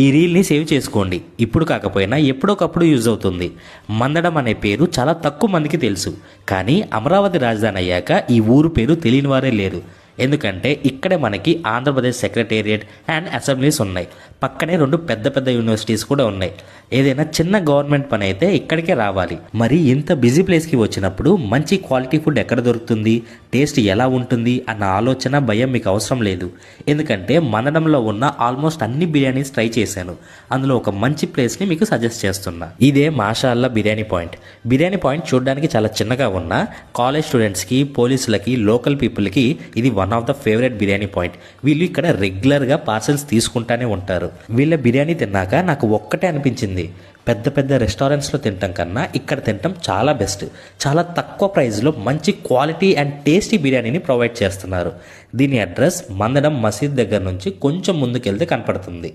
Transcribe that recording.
ఈ రీల్ని సేవ్ చేసుకోండి. ఇప్పుడు కాకపోయినా ఎప్పుడొకప్పుడు యూజ్ అవుతుంది. మందడం అనే పేరు చాలా తక్కువ మందికి తెలుసు. కానీ అమరావతి రాజధాని అయ్యాక ఈ ఊరు పేరు తెలియని వారే లేరు. ఎందుకంటే ఇక్కడే మనకి ఆంధ్రప్రదేశ్ సెక్రటేరియట్ అండ్ అసెంబ్లీస్ ఉన్నాయి. పక్కనే 2 పెద్ద పెద్ద యూనివర్సిటీస్ కూడా ఉన్నాయి. ఏదైనా చిన్న గవర్నమెంట్ పని అయితే ఇక్కడికే రావాలి. మరి ఇంత బిజీ ప్లేస్కి వచ్చినప్పుడు మంచి క్వాలిటీ ఫుడ్ ఎక్కడ దొరుకుతుంది, టేస్ట్ ఎలా ఉంటుంది అన్న ఆలోచన భయం మీకు అవసరం లేదు. ఎందుకంటే మందడంలో ఉన్న ఆల్మోస్ట్ అన్ని బిర్యానీస్ ట్రై చేశాను. అందులో ఒక మంచి ప్లేస్ని మీకు సజెస్ట్ చేస్తున్నా. ఇదే మాషాల్లా బిర్యానీ పాయింట్. బిర్యానీ పాయింట్ చూడడానికి చాలా చిన్నగా ఉన్నా కాలేజ్ స్టూడెంట్స్కి, పోలీసులకి, లోకల్ పీపుల్కి ఇది one of the favourite biryani point. వీళ్ళు ఇక్కడ రెగ్యులర్గా పార్సల్స్ తీసుకుంటానే ఉంటారు. వీళ్ళ బిర్యానీ తిన్నాక నాకు ఒక్కటే అనిపించింది, పెద్ద పెద్ద రెస్టారెంట్స్లో తినటం కన్నా ఇక్కడ తినటం చాలా బెస్ట్. చాలా తక్కువ ప్రైస్లో మంచి క్వాలిటీ అండ్ టేస్టీ బిర్యానీని ప్రొవైడ్ చేస్తున్నారు. దీని అడ్రస్ మందడం మసీద్ దగ్గర నుంచి కొంచెం ముందుకెళ్తే కనపడుతుంది.